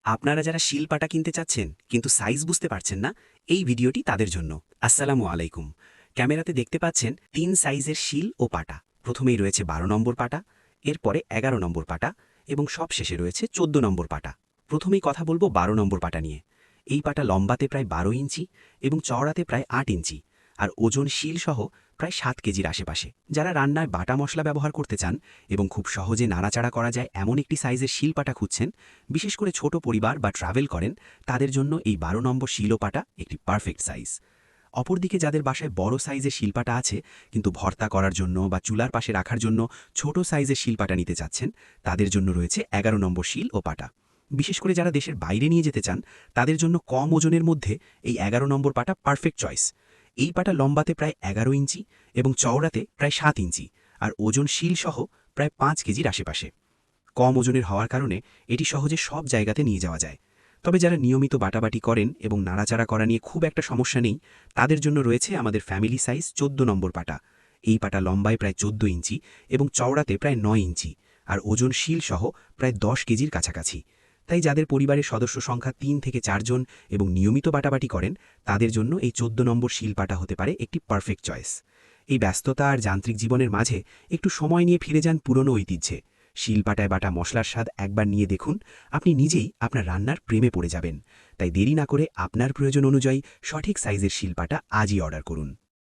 আপনারা যারা শিলপাটা কিনতে চাচ্ছেন কিন্তু সাইজ বুঝতে পারছেন না, এই ভিডিওটি তাদের জন্য। আসসালামু আলাইকুম। ক্যামেরাতে দেখতে পাচ্ছেন ৩ সাইজের শিল ও পাটা। প্রথমেই রয়েছে ১২ নম্বর পাটা, এরপরে ১১ নম্বর পাটা এবং সবশেষে রয়েছে ১৪ নম্বর পাটা। প্রথমেই কথা বলবো ১২ নম্বর পাটা নিয়ে। এই পাটা লম্বাতে প্রায় ১২ ইঞ্চি এবং চওড়াতে প্রায় ৮ ইঞ্চি, আর ওজন শিল সহ প্রায় ৭ কেজির আশেপাশে। যারা রান্নায় বাটা মশলা ব্যবহার করতে চান এবং খুব সহজে নাড়াচাড়া করা যায় এমন একটি সাইজের শিলপাটা খুঁজছেন, বিশেষ করে ছোট পরিবার বা ট্রাভেল করেন, তাদের জন্য এই ১২ নম্বর শিলপাটা একটি পারফেক্ট সাইজ। অপরদিকে যাদের বাসায় বড় সাইজের শিলপাটা আছে কিন্তু ভর্তা করার জন্য বা চুলার পাশে রাখার জন্য ছোট সাইজের শিলপাটা নিতে চাচ্ছেন, তাদের জন্য রয়েছে ১১ নম্বর শিল ও পাটা। বিশেষ করে যারা দেশের বাইরে নিয়ে যেতে চান, তাদের জন্য কম ওজনের মধ্যে এই ১১ নম্বর পাটা পারফেক্ট চয়েস। এই পাটা লম্বাতে প্রায় ১১ ইঞ্চি এবং চওড়াতে প্রায় ৭ ইঞ্চি, আর ওজন শিল সহ প্রায় ৫ কেজির আশেপাশে। কম ওজনের হওয়ার কারণে এটি সহজে সব জায়গাতে নিয়ে যাওয়া যায়। তবে যারা নিয়মিত বাটাবাটি করেন এবং নাড়াচাড়া করা নিয়ে খুব একটা সমস্যা নেই, তাদের জন্য রয়েছে আমাদের ফ্যামিলি সাইজ ১৪ নম্বর পাটা। এই পাটা লম্বায় প্রায় ১৪ ইঞ্চি এবং চওড়াতে প্রায় ৯ ইঞ্চি, আর ওজন শিল সহ প্রায় ১০ কেজির কাছাকাছি। তাই যাদের পরিবারের সদস্য সংখ্যা ৩ থেকে ৪ জন এবং নিয়মিত বাটাবাটি করেন, তাদের জন্য এই ১৪ নম্বর শিল পাটা হতে পারে একটি পারফেক্ট চয়েস। এই ব্যস্ততা আর যান্ত্রিক জীবনের মাঝে একটু সময় নিয়ে ফিরে যান পুরনো ঐতিহ্যে। শিলপাটায় বাটা মশলার স্বাদ একবার নিয়ে দেখুন, আপনি নিজেই আপনার রান্নার প্রেমে পড়ে যাবেন। তাই দেরি না করে আপনার প্রয়োজন অনুযায়ী সঠিক সাইজের শিলপাটা আজই অর্ডার করুন।